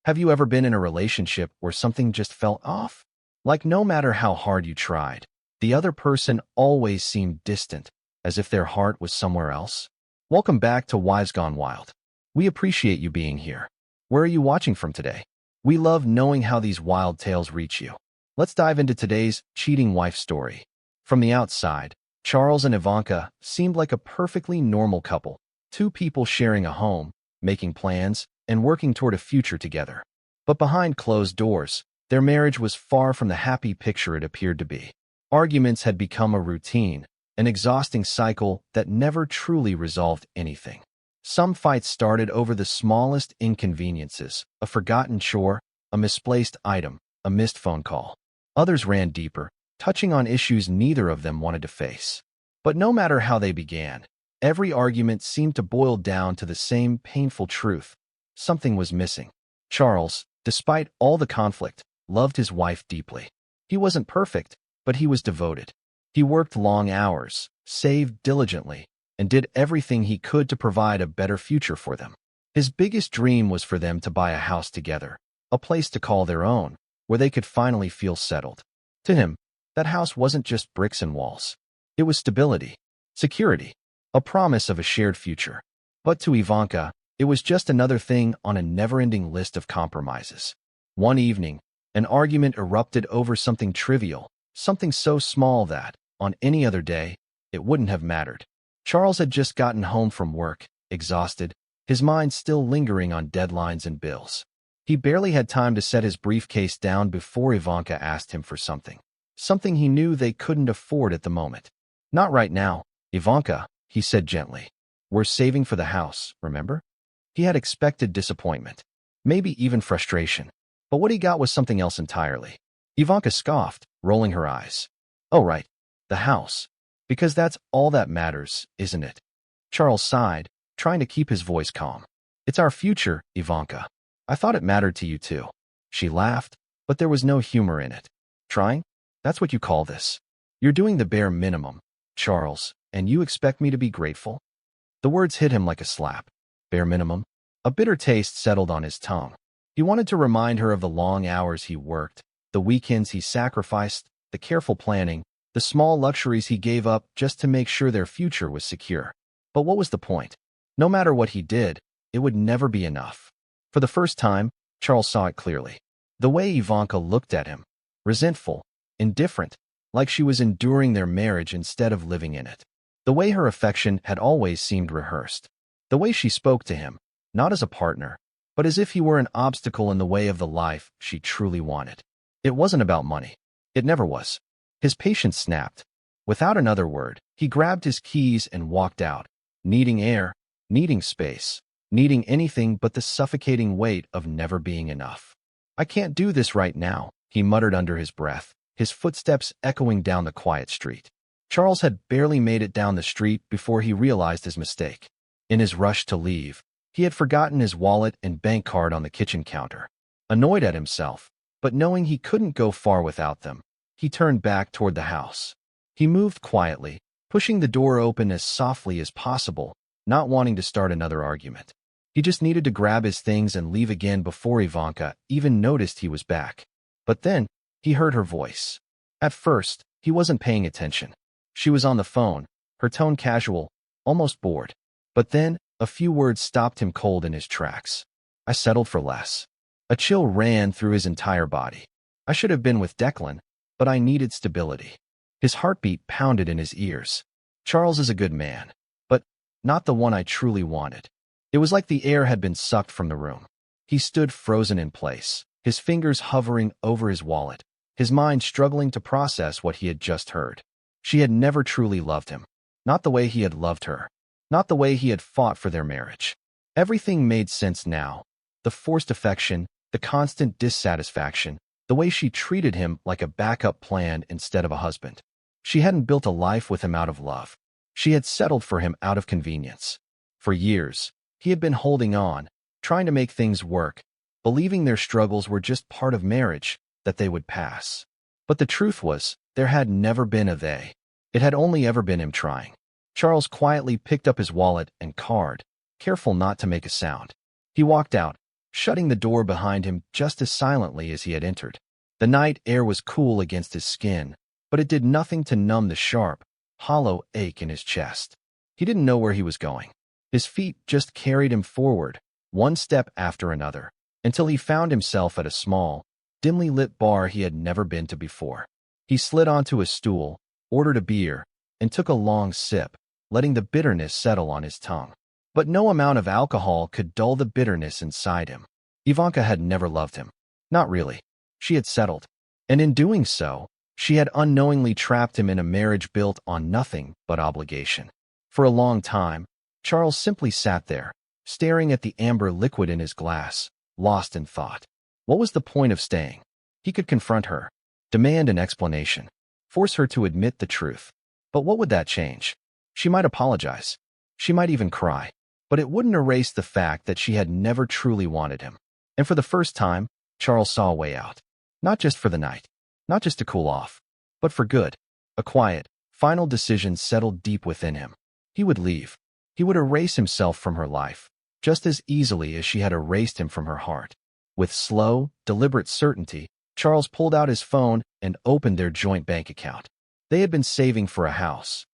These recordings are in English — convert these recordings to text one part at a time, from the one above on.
Have you ever been in a relationship where something just fell off? Like no matter how hard you tried, the other person always seemed distant, as if their heart was somewhere else? Welcome back to Wives Gone Wild. We appreciate you being here. Where are you watching from today? We love knowing how these wild tales reach you. Let's dive into today's cheating wife story. From the outside, Charles and Ivanka seemed like a perfectly normal couple, two people sharing a home, making plans, and working toward a future together. But behind closed doors, their marriage was far from the happy picture it appeared to be. Arguments had become a routine, an exhausting cycle that never truly resolved anything. Some fights started over the smallest inconveniences, a forgotten chore, a misplaced item, a missed phone call. Others ran deeper, touching on issues neither of them wanted to face. But no matter how they began, every argument seemed to boil down to the same painful truth. Something was missing. Charles, despite all the conflict, loved his wife deeply. He wasn't perfect, but he was devoted. He worked long hours, saved diligently, and did everything he could to provide a better future for them. His biggest dream was for them to buy a house together, a place to call their own, where they could finally feel settled. To him, that house wasn't just bricks and walls. It was stability, security, a promise of a shared future. But to Ivanka, it was just another thing on a never-ending list of compromises. One evening, an argument erupted over something trivial, something so small that, on any other day, it wouldn't have mattered. Charles had just gotten home from work, exhausted, his mind still lingering on deadlines and bills. He barely had time to set his briefcase down before Ivanka asked him for something he knew they couldn't afford at the moment. Not right now, Ivanka, he said gently. We're saving for the house, remember? He had expected disappointment, maybe even frustration, but what he got was something else entirely. Ivanka scoffed, rolling her eyes. Oh right, the house. Because that's all that matters, isn't it? Charles sighed, trying to keep his voice calm. It's our future, Ivanka. I thought it mattered to you too. She laughed, but there was no humor in it. Trying? That's what you call this. You're doing the bare minimum, Charles, and you expect me to be grateful? The words hit him like a slap. Bare minimum? A bitter taste settled on his tongue. He wanted to remind her of the long hours he worked, the weekends he sacrificed, the careful planning, the small luxuries he gave up just to make sure their future was secure. But what was the point? No matter what he did, it would never be enough. For the first time, Charles saw it clearly. The way Ivanka looked at him, resentful, indifferent, like she was enduring their marriage instead of living in it. The way her affection had always seemed rehearsed. The way she spoke to him, not as a partner, but as if he were an obstacle in the way of the life she truly wanted. It wasn't about money. It never was. His patience snapped. Without another word, he grabbed his keys and walked out, needing air, needing space, needing anything but the suffocating weight of never being enough. I can't do this right now, he muttered under his breath, his footsteps echoing down the quiet street. Charles had barely made it down the street before he realized his mistake. In his rush to leave, he had forgotten his wallet and bank card on the kitchen counter. Annoyed at himself, but knowing he couldn't go far without them, he turned back toward the house. He moved quietly, pushing the door open as softly as possible, not wanting to start another argument. He just needed to grab his things and leave again before Ivanka even noticed he was back. But then, he heard her voice. At first, he wasn't paying attention. She was on the phone, her tone casual, almost bored. But then, a few words stopped him cold in his tracks. I settled for less. A chill ran through his entire body. I should have been with Declan, but I needed stability. His heartbeat pounded in his ears. Charles is a good man, but not the one I truly wanted. It was like the air had been sucked from the room. He stood frozen in place, his fingers hovering over his wallet, his mind struggling to process what he had just heard. She had never truly loved him. Not the way he had loved her. Not the way he had fought for their marriage. Everything made sense now. The forced affection, the constant dissatisfaction, the way she treated him like a backup plan instead of a husband. She hadn't built a life with him out of love. She had settled for him out of convenience. For years, he had been holding on, trying to make things work, believing their struggles were just part of marriage, that they would pass. But the truth was, there had never been a they. It had only ever been him trying. Charles quietly picked up his wallet and card, careful not to make a sound. He walked out, shutting the door behind him just as silently as he had entered. The night air was cool against his skin, but it did nothing to numb the sharp, hollow ache in his chest. He didn't know where he was going. His feet just carried him forward, one step after another, until he found himself at a small, dimly lit bar he had never been to before. He slid onto a stool, ordered a beer, and took a long sip, letting the bitterness settle on his tongue. But no amount of alcohol could dull the bitterness inside him. Ivanka had never loved him. Not really. She had settled. And in doing so, she had unknowingly trapped him in a marriage built on nothing but obligation. For a long time, Charles simply sat there, staring at the amber liquid in his glass, lost in thought. What was the point of staying? He could confront her, demand an explanation, force her to admit the truth. But what would that change? She might apologize. She might even cry. But it wouldn't erase the fact that she had never truly wanted him. And for the first time, Charles saw a way out. Not just for the night, not just to cool off, but for good. A quiet, final decision settled deep within him. He would leave. He would erase himself from her life, just as easily as she had erased him from her heart. With slow, deliberate certainty, Charles pulled out his phone and opened their joint bank account. They had been saving for a house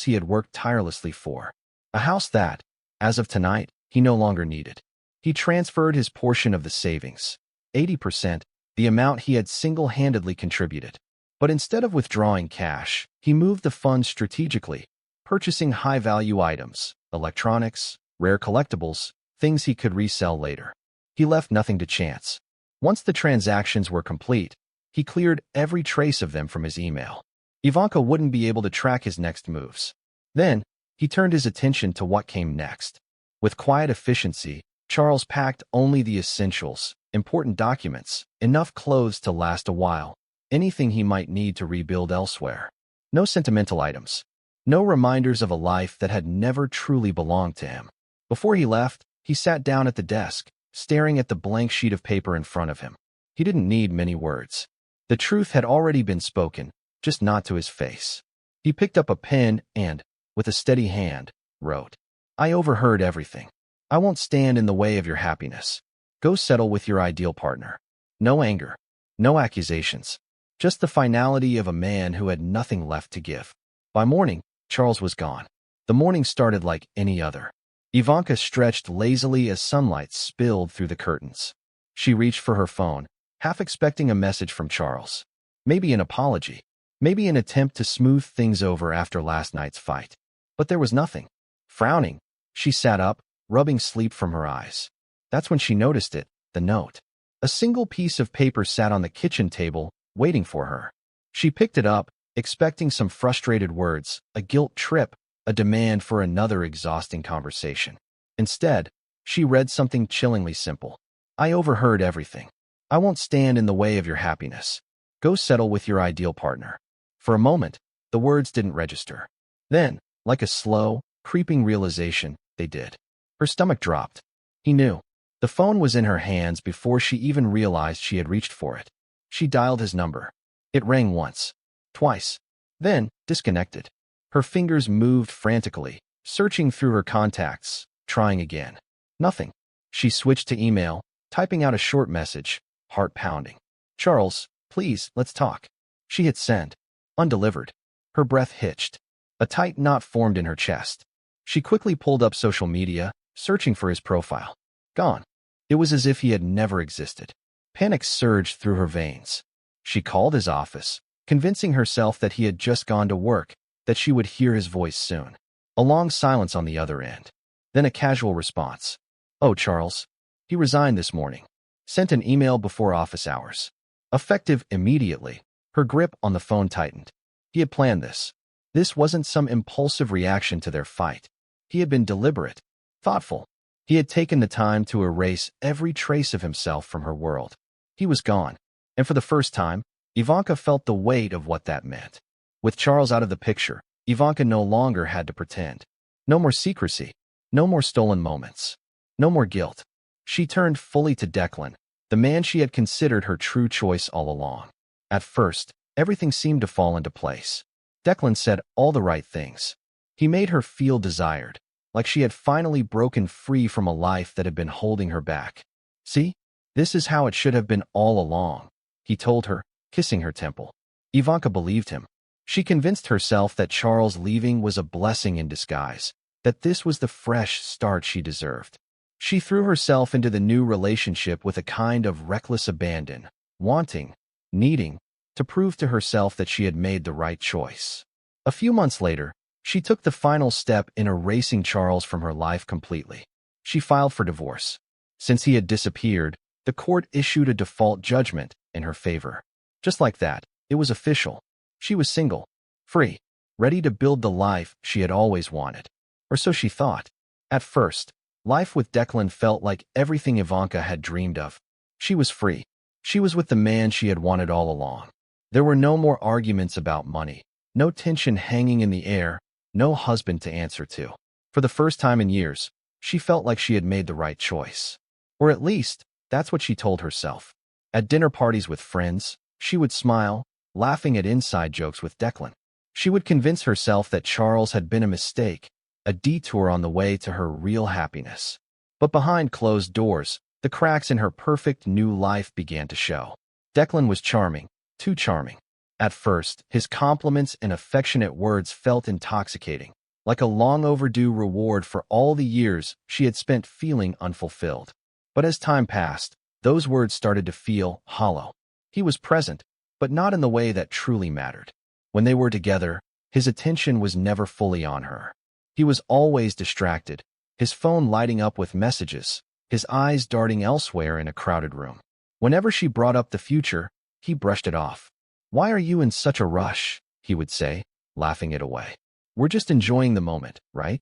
he had worked tirelessly for, a house that, as of tonight, he no longer needed. He transferred his portion of the savings, 80%, the amount he had single-handedly contributed. But instead of withdrawing cash, he moved the funds strategically, purchasing high-value items, electronics, rare collectibles, things he could resell later. He left nothing to chance. Once the transactions were complete, he cleared every trace of them from his email. Ivanka wouldn't be able to track his next moves. Then, he turned his attention to what came next. With quiet efficiency, Charles packed only the essentials, important documents, enough clothes to last a while, anything he might need to rebuild elsewhere. No sentimental items. No reminders of a life that had never truly belonged to him. Before he left, he sat down at the desk, staring at the blank sheet of paper in front of him. He didn't need many words. The truth had already been spoken, just not to his face. He picked up a pen and, with a steady hand, wrote, "I overheard everything. I won't stand in the way of your happiness. Go settle with your ideal partner. No anger, no accusations, just the finality of a man who had nothing left to give." By morning, Charles was gone. The morning started like any other. Ivanka stretched lazily as sunlight spilled through the curtains. She reached for her phone, half expecting a message from Charles. Maybe an apology. Maybe an attempt to smooth things over after last night's fight. But there was nothing. Frowning, she sat up, rubbing sleep from her eyes. That's when she noticed it, the note. A single piece of paper sat on the kitchen table, waiting for her. She picked it up, expecting some frustrated words, a guilt trip, a demand for another exhausting conversation. Instead, she read something chillingly simple. "I overheard everything. I won't stand in the way of your happiness. Go settle with your ideal partner." For a moment, the words didn't register. Then, like a slow, creeping realization, they did. Her stomach dropped. He knew. The phone was in her hands before she even realized she had reached for it. She dialed his number. It rang once, twice, then disconnected. Her fingers moved frantically, searching through her contacts, trying again. Nothing. She switched to email, typing out a short message, heart pounding. "Charles, please, let's talk." She hit send. Undelivered. Her breath hitched. A tight knot formed in her chest. She quickly pulled up social media, searching for his profile. Gone. It was as if he had never existed. Panic surged through her veins. She called his office, convincing herself that he had just gone to work, that she would hear his voice soon. A long silence on the other end. Then a casual response. "Oh, Charles. He resigned this morning. Sent an email before office hours." Effective immediately, her grip on the phone tightened. He had planned this. This wasn't some impulsive reaction to their fight. He had been deliberate, thoughtful. He had taken the time to erase every trace of himself from her world. He was gone, and for the first time, Ivanka felt the weight of what that meant. With Charles out of the picture, Ivanka no longer had to pretend. No more secrecy. No more stolen moments. No more guilt. She turned fully to Declan, the man she had considered her true choice all along. At first, everything seemed to fall into place. Declan said all the right things. He made her feel desired, like she had finally broken free from a life that had been holding her back. See? This is how it should have been all along, he told her, kissing her temple. Ivanka believed him. She convinced herself that Charles leaving was a blessing in disguise, that this was the fresh start she deserved. She threw herself into the new relationship with a kind of reckless abandon, wanting, needing, to prove to herself that she had made the right choice. A few months later, she took the final step in erasing Charles from her life completely. She filed for divorce. Since he had disappeared, the court issued a default judgment in her favor. Just like that, it was official. She was single, free, ready to build the life she had always wanted. Or so she thought. At first, life with Declan felt like everything Ivanka had dreamed of. She was free. She was with the man she had wanted all along. There were no more arguments about money, no tension hanging in the air, no husband to answer to. For the first time in years, she felt like she had made the right choice. Or at least, that's what she told herself. At dinner parties with friends, she would smile, laughing at inside jokes with Declan. She would convince herself that Charles had been a mistake, a detour on the way to her real happiness. But behind closed doors, the cracks in her perfect new life began to show. Declan was charming, too charming. At first, his compliments and affectionate words felt intoxicating, like a long overdue reward for all the years she had spent feeling unfulfilled. But as time passed, those words started to feel hollow. He was present, but not in the way that truly mattered. When they were together, his attention was never fully on her. He was always distracted, his phone lighting up with messages, his eyes darting elsewhere in a crowded room. Whenever she brought up the future, he brushed it off. "Why are you in such a rush?" he would say, laughing it away. "We're just enjoying the moment, right?"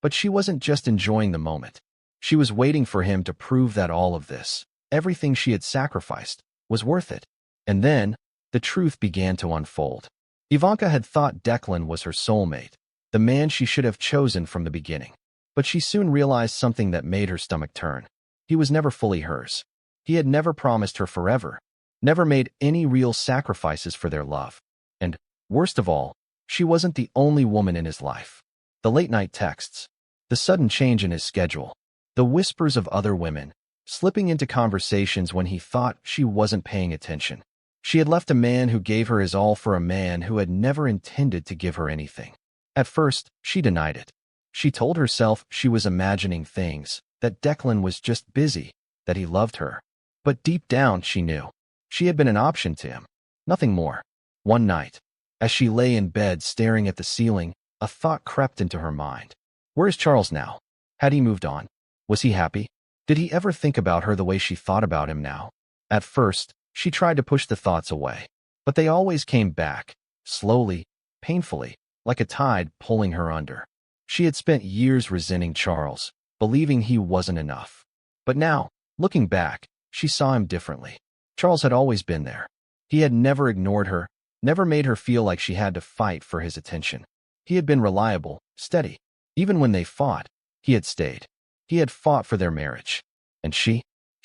But she wasn't just enjoying the moment. She was waiting for him to prove that all of this, everything she had sacrificed, was worth it. And then, the truth began to unfold. Ivanka had thought Declan was her soulmate, the man she should have chosen from the beginning. But she soon realized something that made her stomach turn. He was never fully hers. He had never promised her forever, never made any real sacrifices for their love. And, worst of all, she wasn't the only woman in his life. The late-night texts, the sudden change in his schedule, the whispers of other women, slipping into conversations when he thought she wasn't paying attention. She had left a man who gave her his all for a man who had never intended to give her anything. At first, she denied it. She told herself she was imagining things, that Declan was just busy, that he loved her. But deep down, she knew. She had been an option to him. Nothing more. One night, as she lay in bed staring at the ceiling, a thought crept into her mind. Where is Charles now? Had he moved on? Was he happy? Did he ever think about her the way she thought about him now? At first, she tried to push the thoughts away, but they always came back, slowly, painfully, like a tide pulling her under. She had spent years resenting Charles, believing he wasn't enough. But now, looking back, she saw him differently. Charles had always been there. He had never ignored her, never made her feel like she had to fight for his attention. He had been reliable, steady. Even when they fought, he had stayed. He had fought for their marriage. And she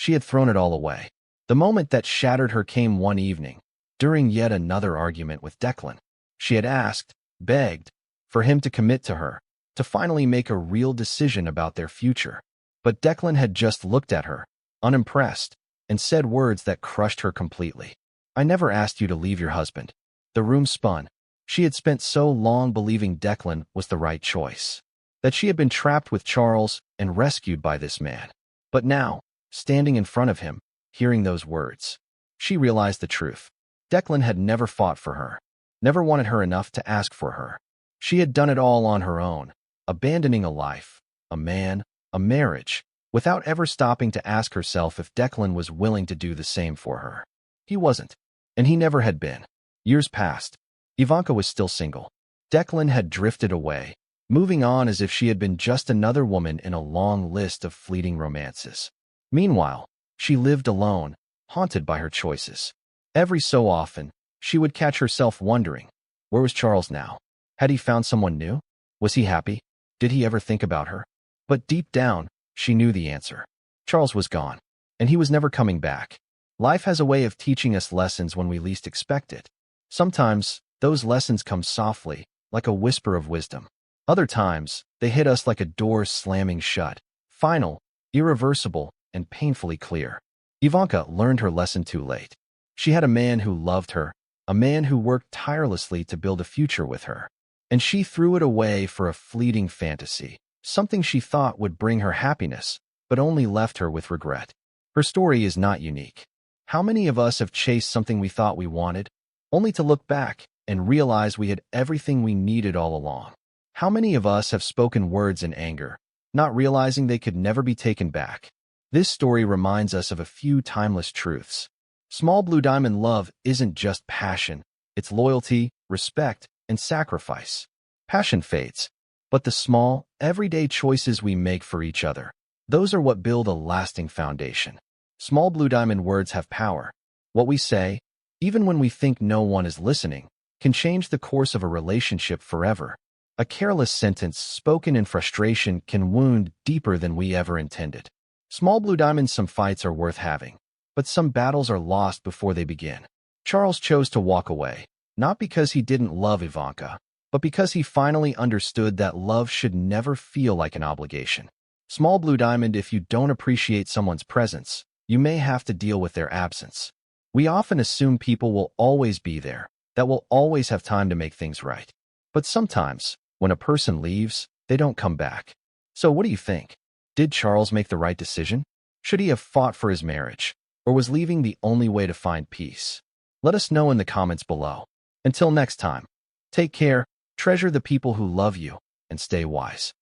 had thrown it all away. The moment that shattered her came one evening, during yet another argument with Declan. She had asked, begged, for him to commit to her, to finally make a real decision about their future. But Declan had just looked at her, unimpressed, and said words that crushed her completely. "I never asked you to leave your husband." The room spun. She had spent so long believing Declan was the right choice, that she had been trapped with Charles and rescued by this man. But now, standing in front of him, hearing those words, she realized the truth. Declan had never fought for her, never wanted her enough to ask for her. She had done it all on her own, abandoning a life, a man, a marriage, without ever stopping to ask herself if Declan was willing to do the same for her. He wasn't, and he never had been. Years passed. Ivanka was still single. Declan had drifted away, moving on as if she had been just another woman in a long list of fleeting romances. Meanwhile, she lived alone, haunted by her choices. Every so often, she would catch herself wondering, where was Charles now? Had he found someone new? Was he happy? Did he ever think about her? But deep down, she knew the answer. Charles was gone, and he was never coming back. Life has a way of teaching us lessons when we least expect it. Sometimes, those lessons come softly, like a whisper of wisdom. Other times, they hit us like a door slamming shut, final, irreversible, and painfully clear. Ivanka learned her lesson too late. She had a man who loved her, a man who worked tirelessly to build a future with her. And she threw it away for a fleeting fantasy, something she thought would bring her happiness, but only left her with regret. Her story is not unique. How many of us have chased something we thought we wanted, only to look back and realize we had everything we needed all along? How many of us have spoken words in anger, not realizing they could never be taken back? This story reminds us of a few timeless truths. Small blue diamond love isn't just passion, it's loyalty, respect, and sacrifice. Passion fades, but the small, everyday choices we make for each other, those are what build a lasting foundation. Small blue diamond words have power. What we say, even when we think no one is listening, can change the course of a relationship forever. A careless sentence spoken in frustration can wound deeper than we ever intended. Small blue diamonds, some fights are worth having, but some battles are lost before they begin. Charles chose to walk away, not because he didn't love Ivanka, but because he finally understood that love should never feel like an obligation. Small blue diamond, if you don't appreciate someone's presence, you may have to deal with their absence. We often assume people will always be there, that we'll always have time to make things right. But sometimes, when a person leaves, they don't come back. So what do you think? Did Charles make the right decision? Should he have fought for his marriage? Or was leaving the only way to find peace? Let us know in the comments below. Until next time, take care, treasure the people who love you, and stay wise.